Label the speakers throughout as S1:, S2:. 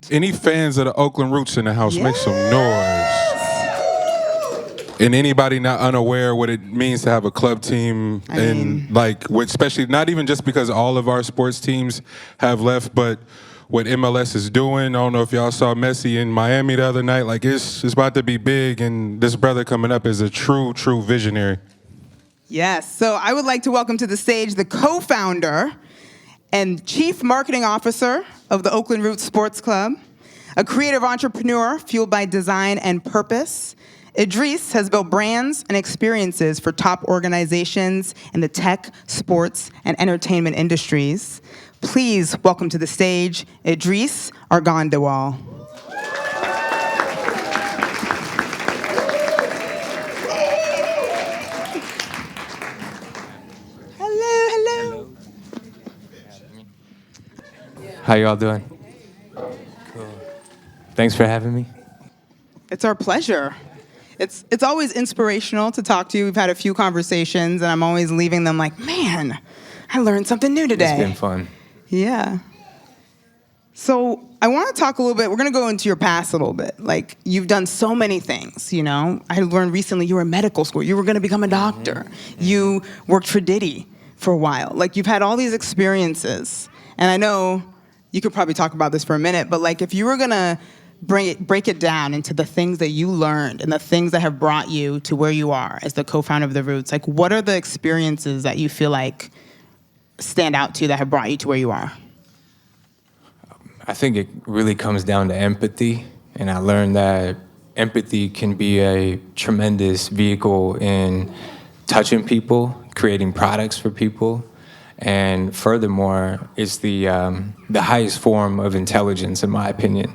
S1: Any fans of the Oakland Roots in the house, make some noise. And anybody not unaware what it means to have a club team, especially not even just because all of our sports teams have left, but what MLS is doing. I don't know if y'all saw Messi in Miami the other night. Like it's about to be big, and this brother coming up is a true visionary.
S2: Yes. So I would like to welcome to the stage the co-founder and chief marketing officer of the Oakland Roots Sports Club, a creative entrepreneur fueled by design and purpose. Edreece has built brands and experiences for top organizations in the tech, sports, and entertainment industries. Please welcome to the stage Edreece Arghandiwal. Hello.
S3: How y'all doing? Cool. Thanks for having me.
S2: It's our pleasure. It's always inspirational to talk to you. We've had a few conversations, and I'm always leaving them like, man, I learned something new today.
S3: It's been fun.
S2: Yeah. So I want to talk a little bit. We're going to go into your past a little bit. Like, you've done so many things, you know. I learned recently you were in medical school. You were going to become a doctor. Mm-hmm. You worked for Diddy for a while. Like, you've had all these experiences. And I know you could probably talk about this for a minute, but like if you were going to break it down into the things that you learned and the things that have brought you to where you are as the co-founder of the Roots, like what are the experiences that you feel like stand out to you that have brought you to where you are?
S3: I think it really comes down to empathy, and I learned that empathy can be a tremendous vehicle in touching people, creating products for people, and furthermore, it's the highest form of intelligence, in my opinion.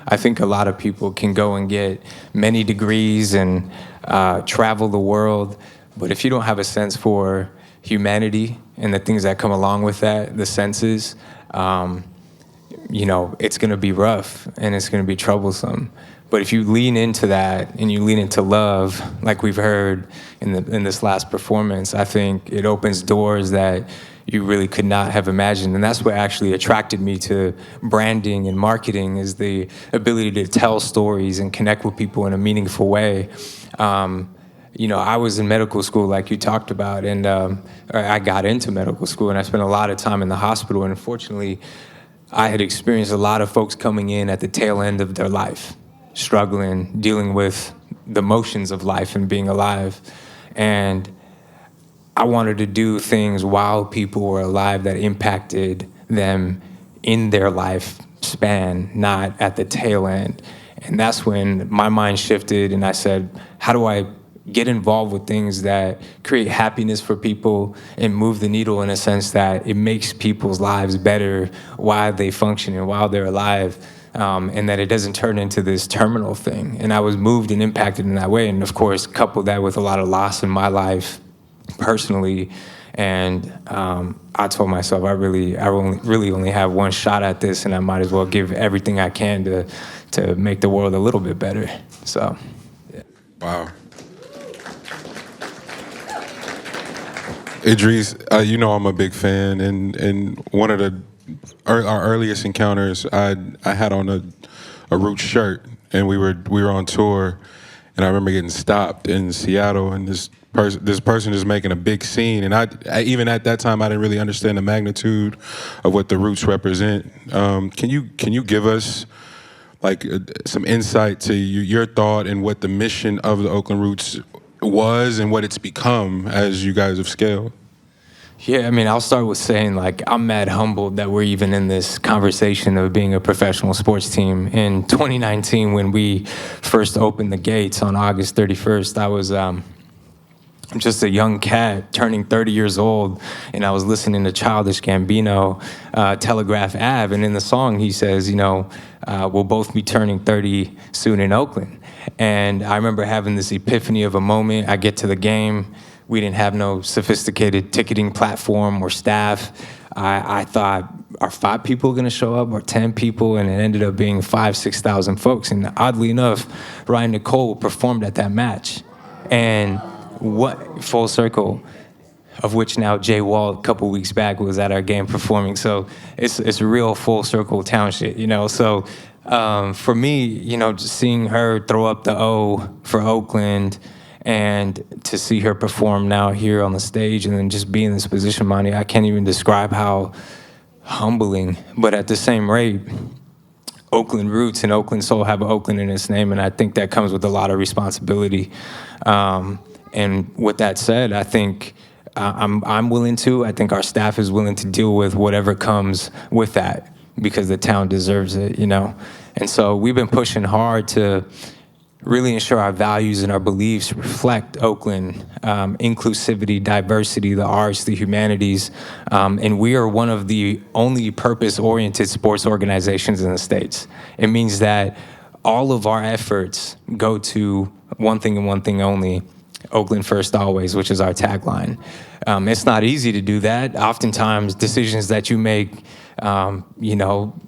S3: I think a lot of people can go and get many degrees and travel the world, but if you don't have a sense for humanity and the things that come along with that, the senses, you know, it's going to be rough and it's going to be troublesome. But if you lean into that and you lean into love, like we've heard in this last performance, I think it opens doors that you really could not have imagined. And that's what actually attracted me to branding and marketing, is the ability to tell stories and connect with people in a meaningful way. You know, I was in medical school, like you talked about, and I got into medical school, and I spent a lot of time in the hospital. And unfortunately, I had experienced a lot of folks coming in at the tail end of their life, struggling, dealing with the motions of life and being alive. And I wanted to do things while people were alive that impacted them in their lifespan, not at the tail end. And that's when my mind shifted, and I said, how do I get involved with things that create happiness for people and move the needle in a sense that it makes people's lives better while they function and while they're alive, and that it doesn't turn into this terminal thing. And I was moved and impacted in that way, and of course, coupled that with a lot of loss in my life personally. And I told myself I really only have one shot at this, and I might as well give everything I can to make the world a little bit better. So, yeah.
S1: Wow. Edreece, you know I'm a big fan, and one of our earliest encounters, I had on a Roots shirt, and we were on tour, and I remember getting stopped in Seattle, and this person is making a big scene, and I even at that time I didn't really understand the magnitude of what the Roots represent. Can you give us like some insight to your thought and what the mission of the Oakland Roots was and what it's become as you guys have scaled?
S3: Yeah, I mean, I'll start with saying, like, I'm mad humbled that we're even in this conversation of being a professional sports team. In 2019, when we first opened the gates on August 31st, I was just a young cat turning 30 years old, and I was listening to Childish Gambino, Telegraph Ave, and in the song he says, you know, we'll both be turning 30 soon in Oakland. And I remember having this epiphany of a moment. I get to the game. We didn't have no sophisticated ticketing platform or staff. I thought, are 5 people going to show up or 10 people? And it ended up being 5,000, 6,000 folks. And oddly enough, Ryan Nicole performed at that match. And what, full circle, of which now Jay Wall a couple weeks back was at our game performing. So it's a real full circle town shit, you know. So for me, you know, just seeing her throw up the O for Oakland and to see her perform now here on the stage and then just be in this position, Monty, I can't even describe how humbling. But at the same rate, Oakland Roots and Oakland Soul have Oakland in its name, and I think that comes with a lot of responsibility. And with that said, I think I'm willing to. I think our staff is willing to deal with whatever comes with that because the town deserves it, you know. And so we've been pushing hard to really ensure our values and our beliefs reflect Oakland, inclusivity, diversity, the arts, the humanities. And we are one of the only purpose-oriented sports organizations in the States. It means that all of our efforts go to one thing and one thing only, Oakland First always, which is our tagline. It's not easy to do that. Oftentimes, decisions that you make, you know,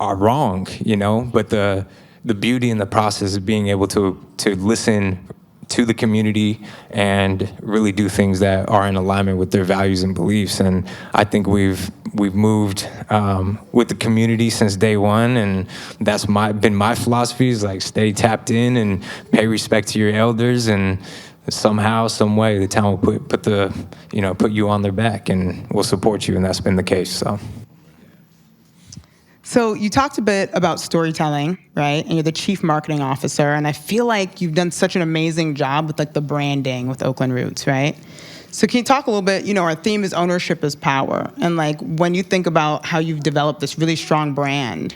S3: are wrong, you know, but the beauty in the process of being able to listen to the community and really do things that are in alignment with their values and beliefs. And I think we've moved with the community since day one, and that's been my philosophy is like stay tapped in and pay respect to your elders, and somehow, some way, the town will put you on their back and will support you, and that's been the case.
S2: So you talked a bit about storytelling, right? And you're the chief marketing officer, and I feel like you've done such an amazing job with like the branding with Oakland Roots, right? So can you talk a little bit, you know, our theme is ownership is power. And like when you think about how you've developed this really strong brand,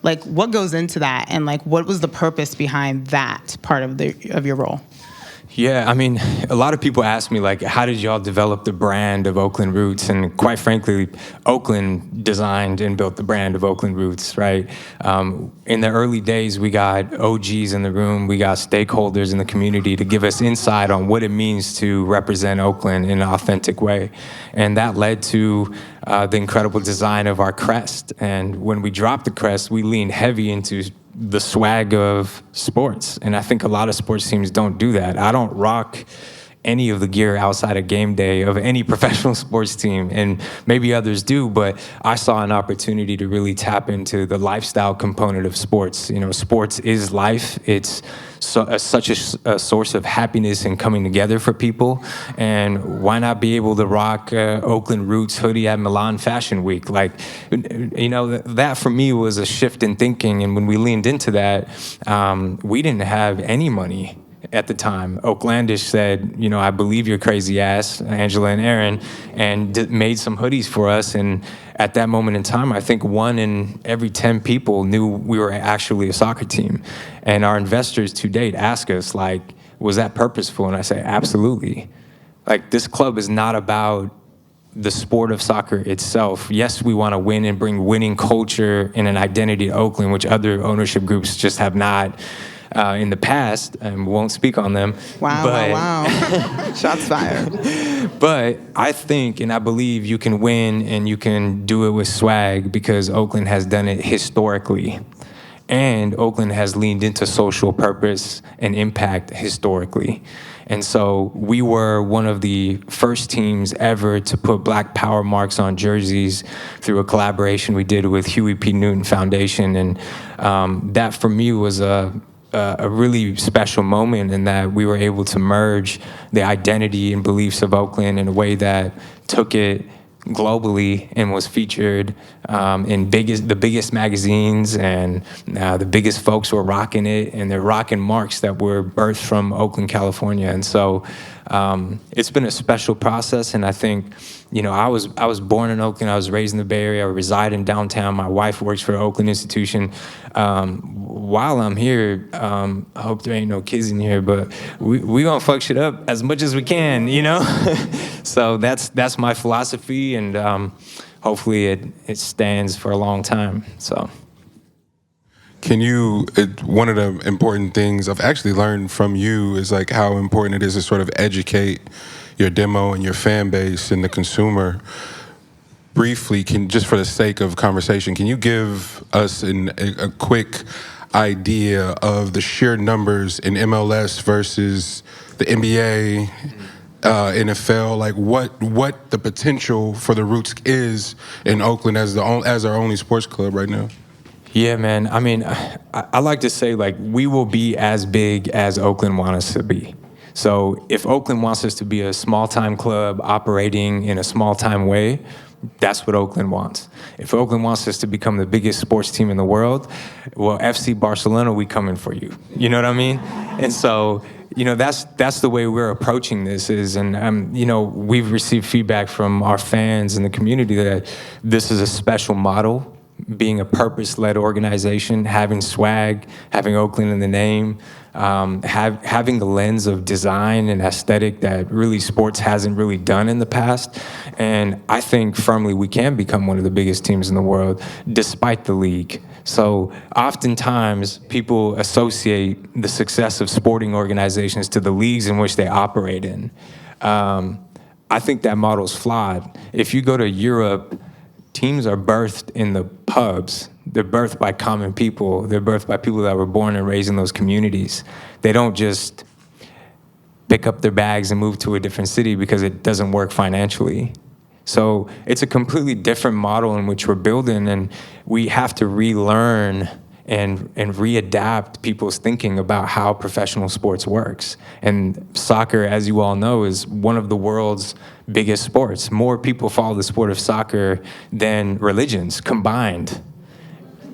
S2: like what goes into that? And like what was the purpose behind that part of your role?
S3: Yeah, I mean, a lot of people ask me, like, how did y'all develop the brand of Oakland Roots? And quite frankly, Oakland designed and built the brand of Oakland Roots, right? In the early days, we got OGs in the room, we got stakeholders in the community to give us insight on what it means to represent Oakland in an authentic way. And that led to the incredible design of our crest. And when we dropped the crest, we leaned heavy into the swag of sports. And I think a lot of sports teams don't do that. I don't rock any of the gear outside of game day of any professional sports team, and maybe others do, but I saw an opportunity to really tap into the lifestyle component of sports. You know, sports is life. It's such a source of happiness and coming together for people, and why not be able to rock Oakland Roots hoodie at Milan Fashion Week? Like, you know, that for me was a shift in thinking, and when we leaned into that, we didn't have any money at the time. Oaklandish said, you know, I believe your crazy ass, Angela and Aaron, and made some hoodies for us. And at that moment in time, I think 1 in every 10 people knew we were actually a soccer team. And our investors to date ask us, like, was that purposeful? And I say, absolutely. Like, this club is not about the sport of soccer itself. Yes, we want to win and bring winning culture and an identity to Oakland, which other ownership groups just have not in the past, and we won't speak on them.
S2: Wow. Shots fired.
S3: But I think and I believe you can win and you can do it with swag because Oakland has done it historically. And Oakland has leaned into social purpose and impact historically. And so we were one of the first teams ever to put Black Power marks on jerseys through a collaboration we did with Huey P. Newton Foundation. And that for me was a really special moment in that we were able to merge the identity and beliefs of Oakland in a way that took it globally and was featured in the biggest magazines, and the biggest folks were rocking it, and they're rocking marks that were birthed from Oakland, California. And so it's been a special process, and I think, you know, I was born in Oakland, I was raised in the Bay Area, I reside in downtown, my wife works for Oakland Institution. While I'm here, I hope there ain't no kids in here, but we gonna fuck shit up as much as we can, you know? So that's my philosophy, and hopefully it stands for a long time, so.
S1: One of the important things I've actually learned from you is like how important it is to sort of educate your demo and your fan base and the consumer. Briefly, just for the sake of conversation, can you give us a quick idea of the sheer numbers in MLS versus the NBA, NFL, like what the potential for the Roots is in Oakland as our only sports club right now?
S3: Yeah, man. I mean, I like to say, like, we will be as big as Oakland wants us to be. So if Oakland wants us to be a small-time club operating in a small-time way, that's what Oakland wants. If Oakland wants us to become the biggest sports team in the world, well, FC Barcelona, we coming for you. You know what I mean? And so, that's the way we're approaching this and we've received feedback from our fans and the community that this is a special model, being a purpose-led organization, having swag, having Oakland in the name, having the lens of design and aesthetic that really sports hasn't really done in the past. And I think firmly we can become one of the biggest teams in the world despite the league. So oftentimes people associate the success of sporting organizations to the leagues in which they operate in. I think that model's flawed. If you go to Europe, teams are birthed in the pubs. They're birthed by common people. They're birthed by people that were born and raised in those communities. They don't just pick up their bags and move to a different city because it doesn't work financially. So it's a completely different model in which we're building, and we have to relearn and readapt people's thinking about how professional sports works. And soccer, as you all know, is one of the world's biggest sports. More people follow the sport of soccer than religions combined.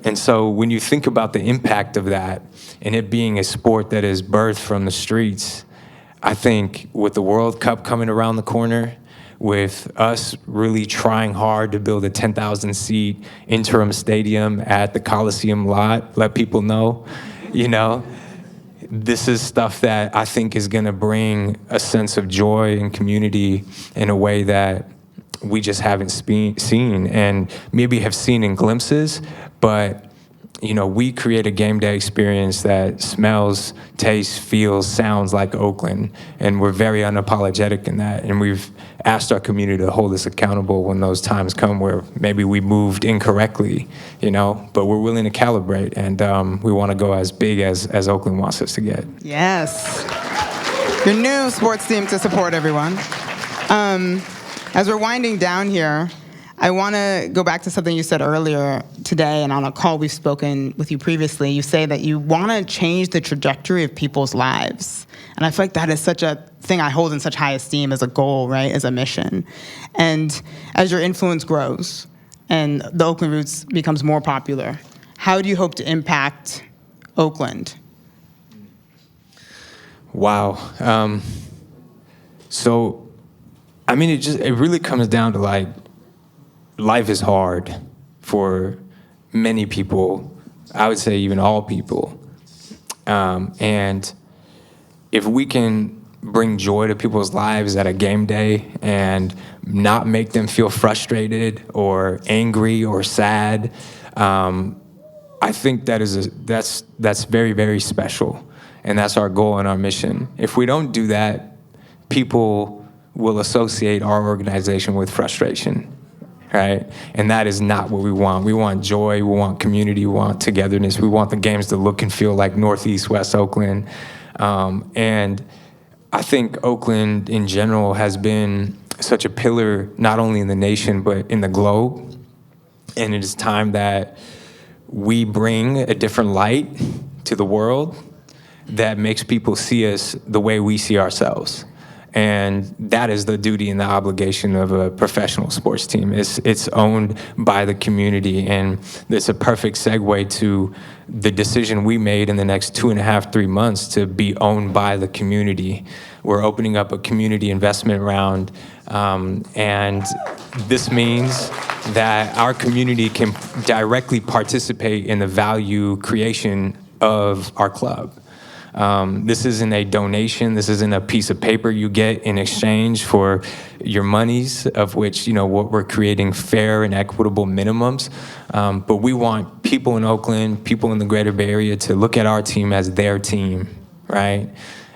S3: And so when you think about the impact of that and it being a sport that is birthed from the streets, I think with the World Cup coming around the corner, with us really trying hard to build a 10,000-seat interim stadium at the Coliseum lot, let people know, this is stuff that I think is going to bring a sense of joy and community in a way that we just haven't seen and maybe have seen in glimpses, but we create a game day experience that smells, tastes, feels, sounds like Oakland, and we're very unapologetic in that. And we've asked our community to hold us accountable when those times come where maybe we moved incorrectly, but we're willing to calibrate, and we want to go as big as Oakland wants us to get.
S2: Yes. Your new sports team to support everyone. As we're winding down here, I want to go back to something you said earlier today, and on a call we've spoken with you previously. You say that you want to change the trajectory of people's lives. And I feel like that is such a thing I hold in such high esteem as a goal, right, as a mission. And as your influence grows and the Oakland Roots becomes more popular, how do you hope to impact Oakland?
S3: Wow. It really comes down to, like, life is hard for many people. I would say even all people. And if we can bring joy to people's lives at a game day and not make them feel frustrated or angry or sad, I think that's very, very special. And that's our goal and our mission. If we don't do that, people will associate our organization with frustration. Right? And that is not what we want. We want joy, we want community, we want togetherness, we want the games to look and feel like Northeast West Oakland. And I think Oakland in general has been such a pillar, not only in the nation, but in the globe. And it is time that we bring a different light to the world that makes people see us the way we see ourselves. And that is the duty and the obligation of a professional sports team. It's owned by the community, and it's a perfect segue to the decision we made in the next 2.5, 3 months to be owned by the community. We're opening up a community investment round, and this means that our community can directly participate in the value creation of our club. This isn't a donation. This isn't a piece of paper you get in exchange for your monies, of which, what we're creating fair and equitable minimums. But we want people in Oakland, people in the greater Bay Area to look at our team as their team, right?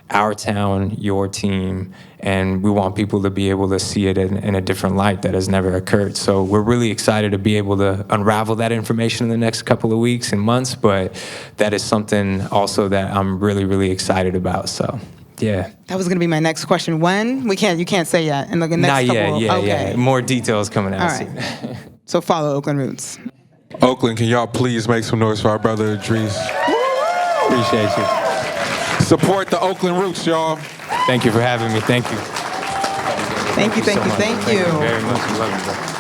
S3: Our town, your team, and we want people to be able to see it in a different light that has never occurred. So we're really excited to be able to unravel that information in the next couple of weeks and months, but that is something also that I'm really, really excited about. So Yeah.
S2: That was gonna be my next question. When? You can't say yet. In the next
S3: Not
S2: couple.
S3: yet.
S2: Okay.
S3: Yeah. More details coming out
S2: All right.
S3: soon.
S2: So follow Oakland Roots.
S1: Oakland, can y'all please make some noise for our brother Edreece?
S3: Appreciate you.
S1: Support the Oakland Roots, y'all.
S3: Thank you for having me. Thank you.
S2: Thank you, thank you,
S3: so much.
S2: thank you.
S3: Very much. Love you, bro.